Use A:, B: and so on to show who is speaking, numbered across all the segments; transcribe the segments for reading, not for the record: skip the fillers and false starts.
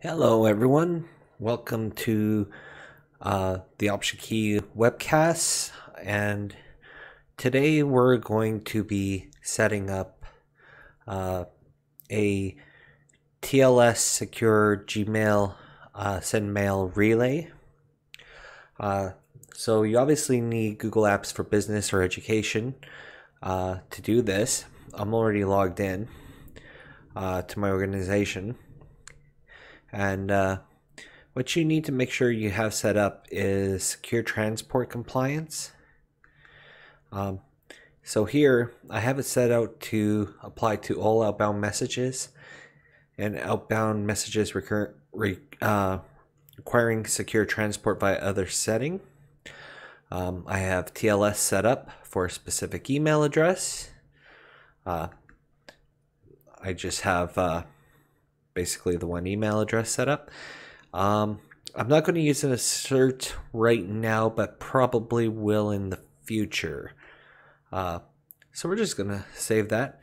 A: Hello, everyone. Welcome to the OptionKey webcast, and today we're going to be setting up a TLS secure Gmail Sendmail relay. So you obviously need Google Apps for Business or Education to do this. I'm already logged in to my organization. And what you need to make sure you have set up is secure transport compliance. So here I have it set out to apply to all outbound messages and outbound messages requiring secure transport via other setting. I have TLS set up for a specific email address. I just have basically the one email address set up. I'm not going to use an assert right now, but probably will in the future. So we're just going to save that.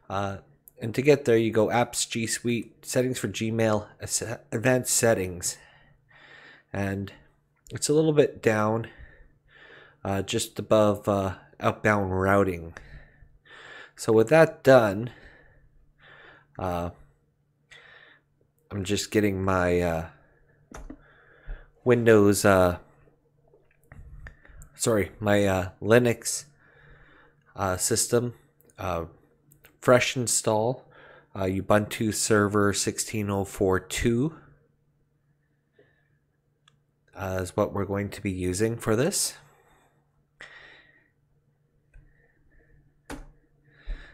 A: And to get there, you go Apps, G Suite, Settings for Gmail, Advanced Settings. And it's a little bit down, just above outbound routing. So with that done, I'm just getting my Windows, my Linux system fresh install. Ubuntu server 16.04.2 is what we're going to be using for this.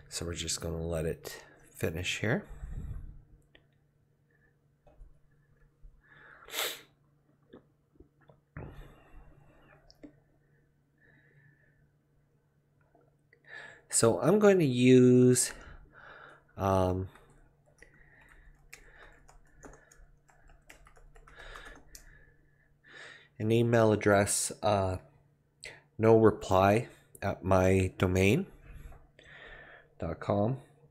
A: So we're just going to let it finish here. So I'm going to use an email address, no reply at my domain.com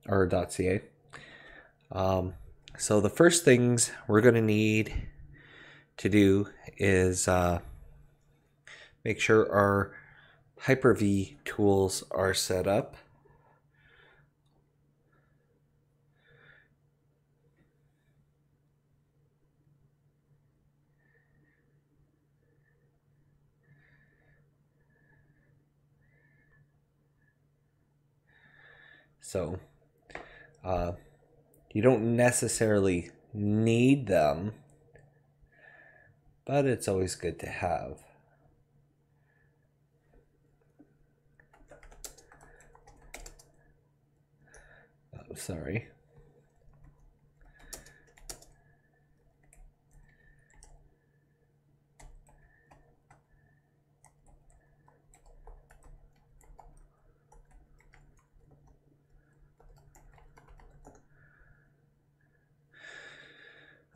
A: or .ca. So the first things we're going to need to do is make sure our HyperV tools are set up. So you don't necessarily need them, but it's always good to have. Oh, sorry.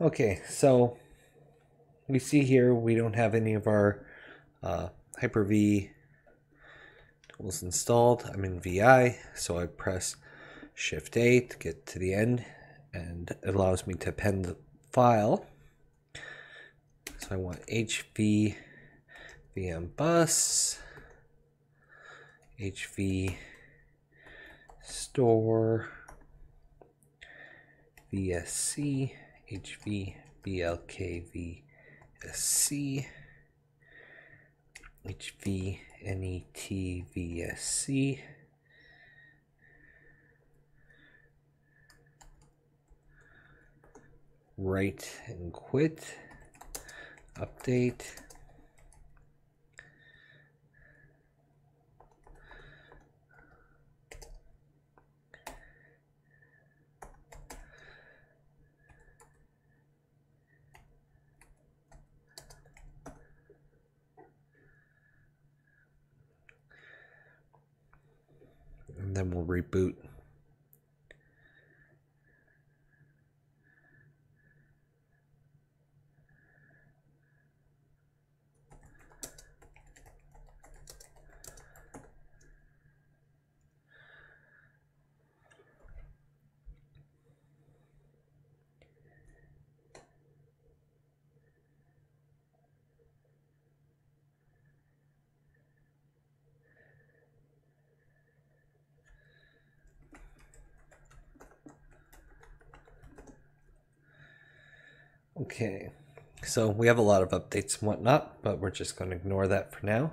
A: Okay, so we see here we don't have any of our HyperV tools installed. I'm in VI, so I press Shift A to get to the end, and it allows me to append the file. So I want HV VM bus, HV store, VSC, HV BLK VSC, HV NET VSC, write and quit, update, and then we'll reboot. Okay, so we have a lot of updates and whatnot, but we're just going to ignore that for now.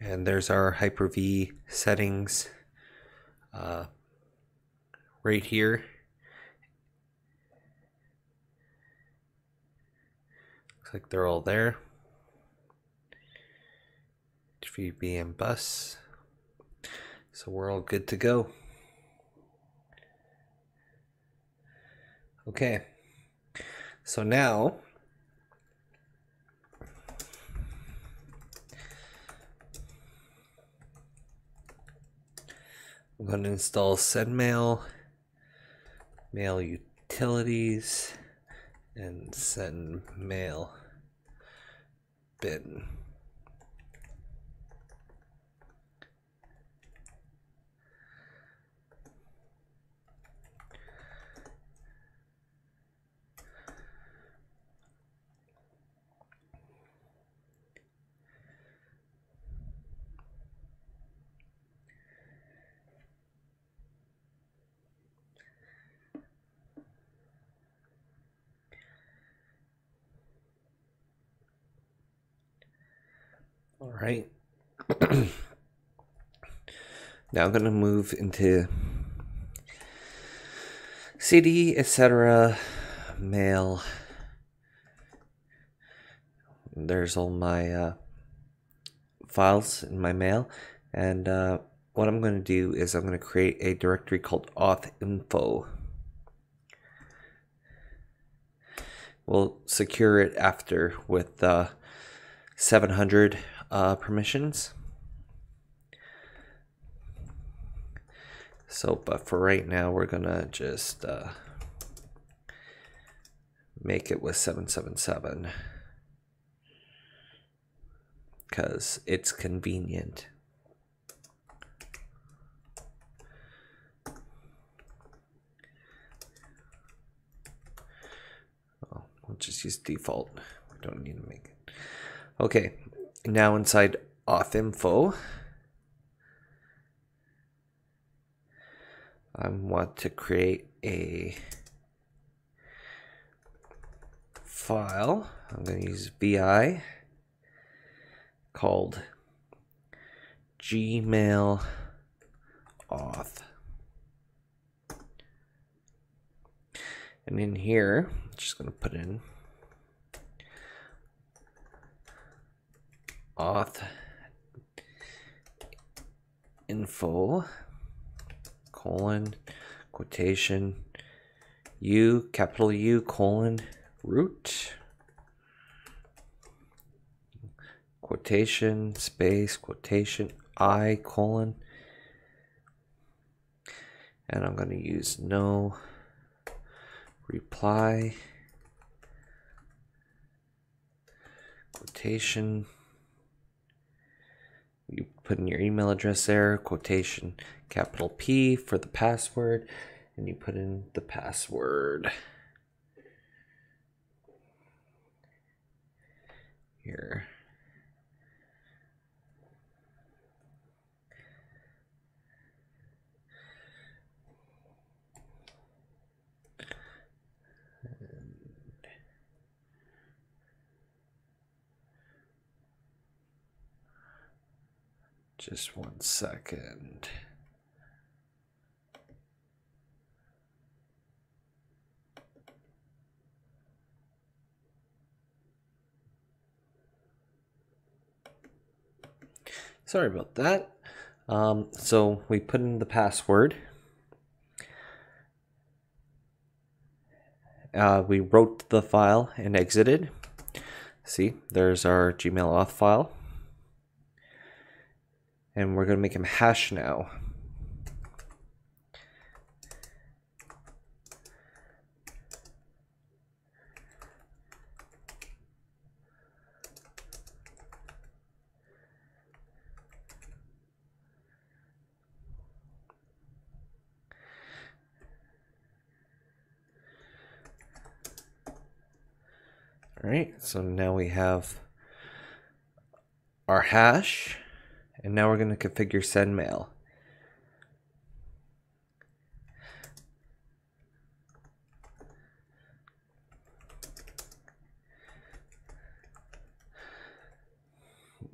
A: And there's our HyperV settings right here. Looks like they're all there. VBM bus. So we're all good to go. Okay, so now I'm going to install Sendmail, Mail Utilities, and Sendmail bin. All right. Now I'm going to move into CD, etc., mail. There's all my files in my mail, and what I'm going to do is I'm going to create a directory called auth.info. We'll secure it after with 700 permissions. So, but for right now, we're gonna just make it with 777 because it's convenient. Oh, we'll just use default. We don't need to make it. Okay, now inside auth.info, I want to create a file. I'm going to use VI called Gmail auth. And in here, I'm just going to put in auth info colon quotation U, capital U, colon root, quotation space quotation I colon, and I'm going to use no reply quotation. You put in your email address there, quotation capital P for the password, and you put in the password here. Just 1 second. Sorry about that. So we put in the password. We wrote the file and exited. See, there's our Gmail auth file. And we're going to make him hash now. All right, so now we have our hash, and now we're going to configure Sendmail.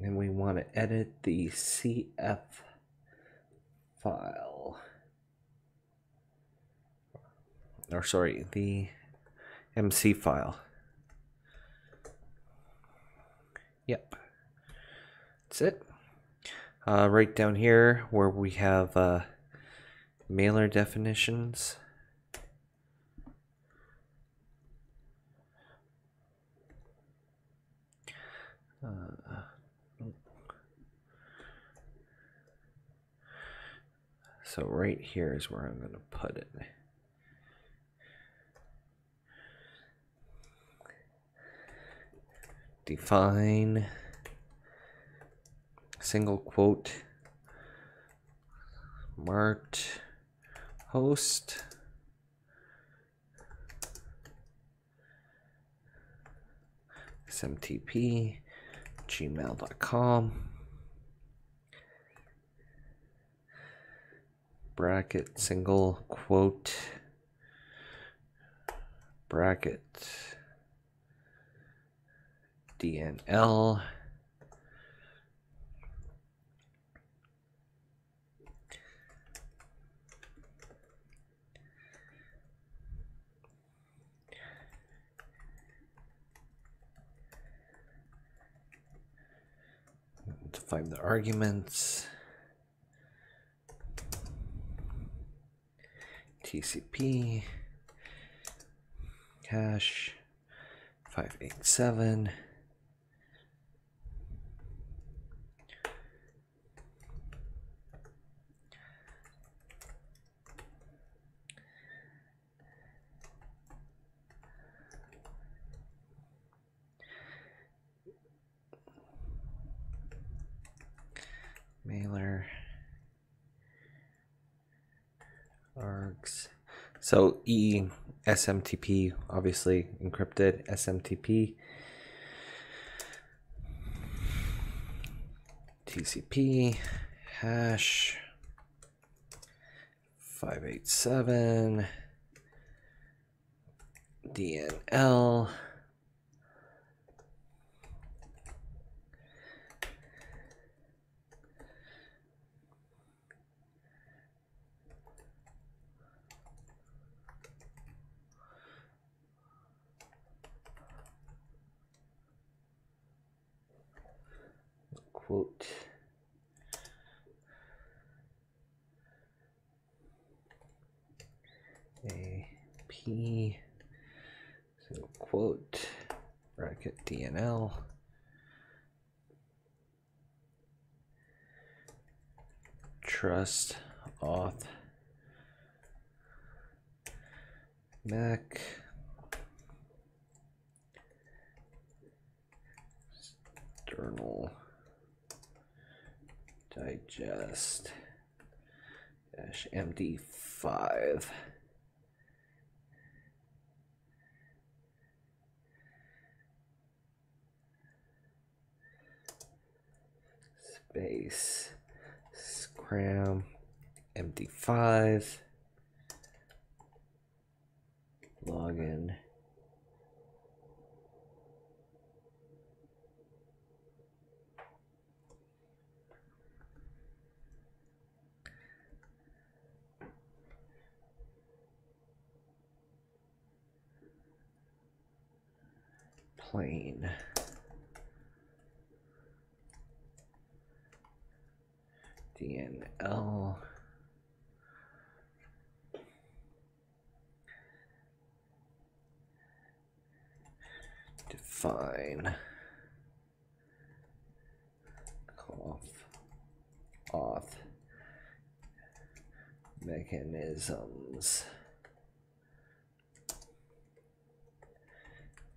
A: and we want to edit the CF file. Or sorry, the MC file. Yep. That's it. Right down here where we have mailer definitions. So right here is where I'm going to put it. Define single quote marked host smtp gmail.com bracket single quote bracket DNL define the arguments TCP hash 587 mailer args. So SMTP, obviously encrypted SMTP, TCP hash 587 DNL quote AP so quote bracket DNL trust auth Mac external digest dash MD5 space scram MD5 login plain DNL define auth mechanisms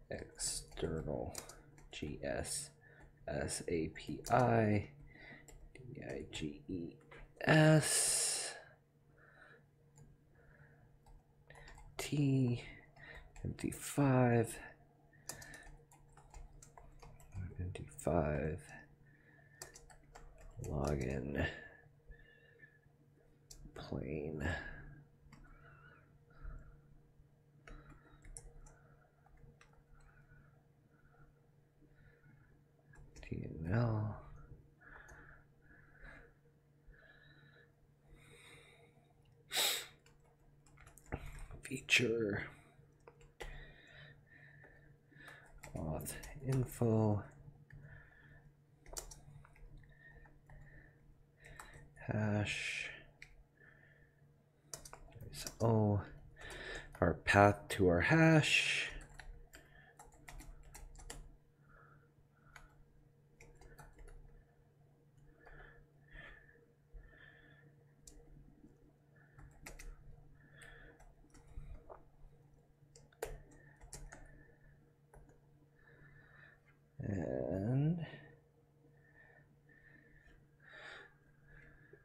A: external GS SAPI DIGES T MD5 login plain DNL feature auth info hash is our path to our hash. And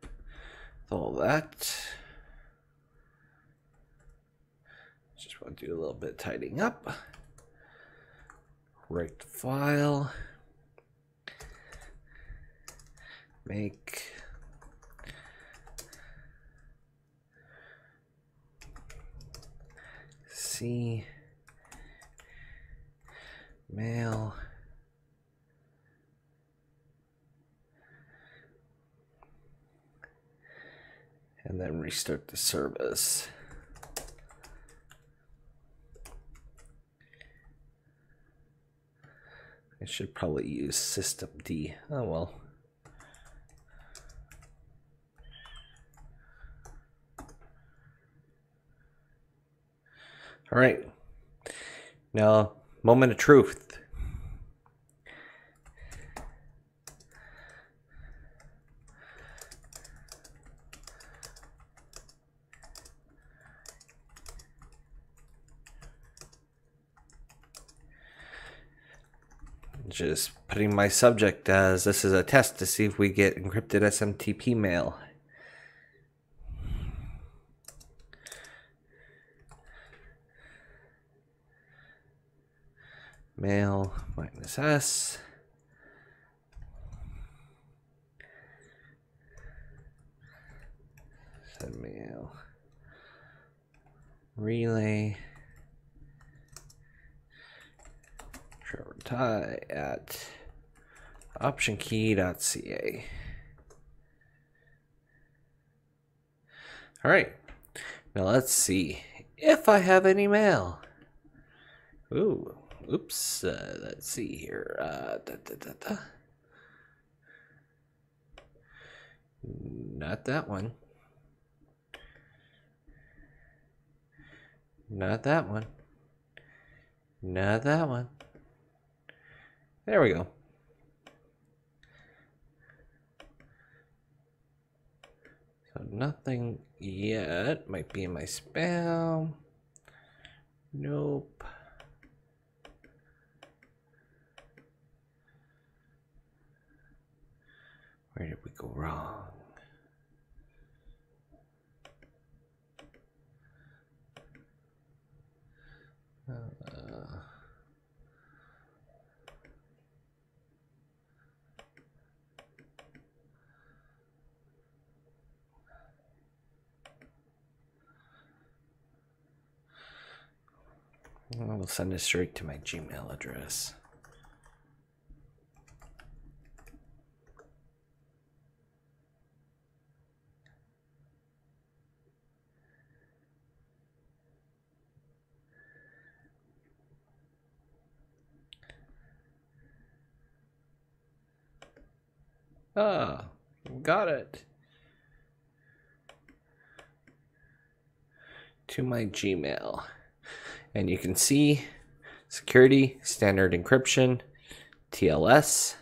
A: with all that, just want to do a little bit of tidying up. Write the file, make Sendmail and then restart the service. I should probably use systemd. Oh well. All right. Now, moment of truth. Just putting my subject as this is a test to see if we get encrypted SMTP mail. Mail minus S. Sendmail. Relay. Tie at OptionKey.ca. All right, now let's see if I have any mail. Ooh, oops. Let's see here. Not that one. Not that one. Not that one. There we go. So nothing yet. Might be in my spam. Nope. Where did we go wrong? We'll send it straight to my Gmail address. Ah, got it. To my Gmail. And you can see security, standard encryption, TLS.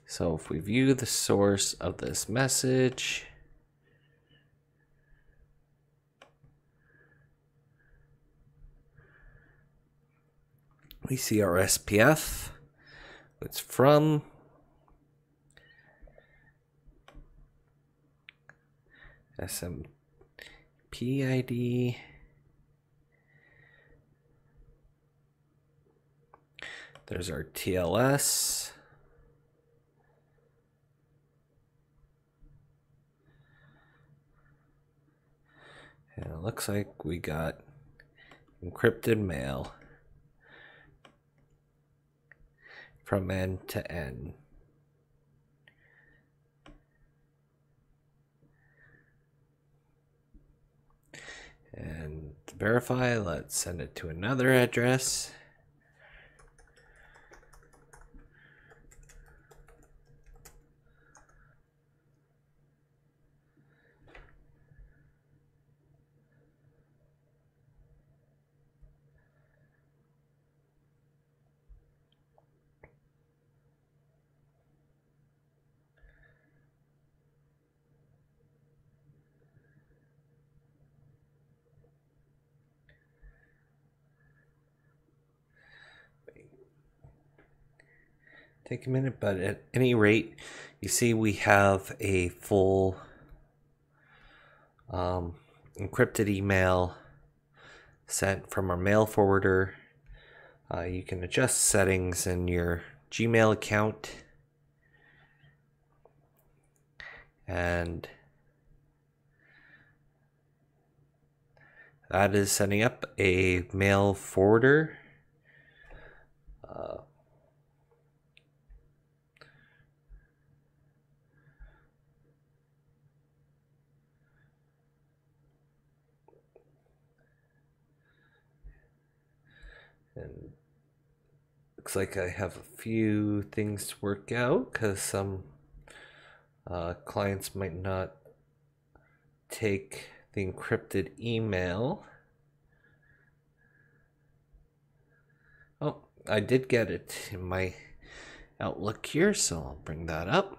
A: So if we view the source of this message, we see our SPF. It's from SMP ID. There's our TLS. And it looks like we got encrypted mail from end to end. And to verify, let's send it to another address. Take a minute, but at any rate, you see we have a full encrypted email sent from our mail forwarder. You can adjust settings in your Gmail account, and that is setting up a mail forwarder. And looks like I have a few things to work out because some clients might not take the encrypted email. Oh, I did get it in my Outlook here, so I'll bring that up.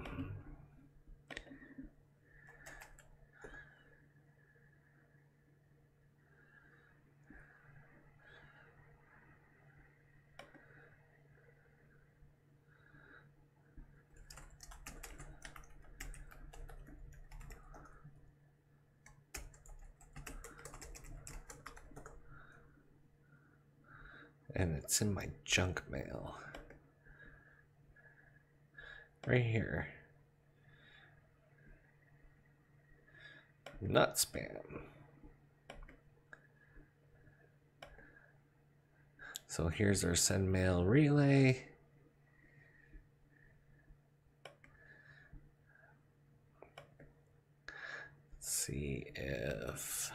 A: And it's in my junk mail. Right here. Not spam. So here's our Sendmail relay. Let's see if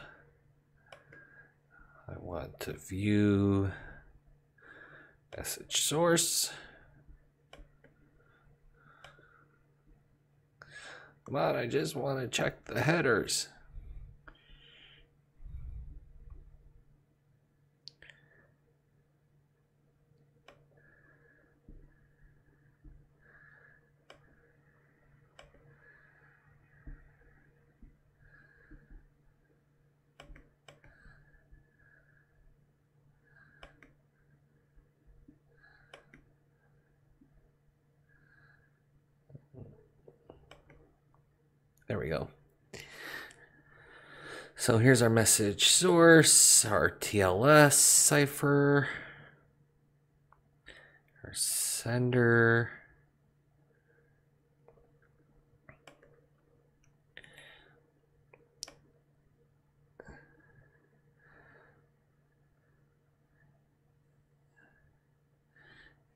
A: I want to view message source. Come on, I just want to check the headers. There we go. So here's our message source, our TLS cipher, our sender,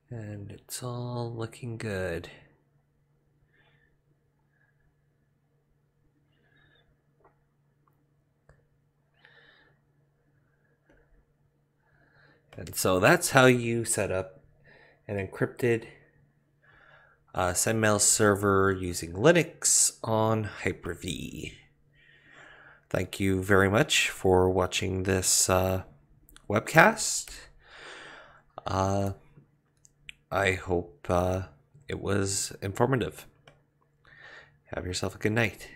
A: and it's all looking good. And so that's how you set up an encrypted Sendmail server using Linux on HyperV. Thank you very much for watching this webcast. I hope it was informative. Have yourself a good night.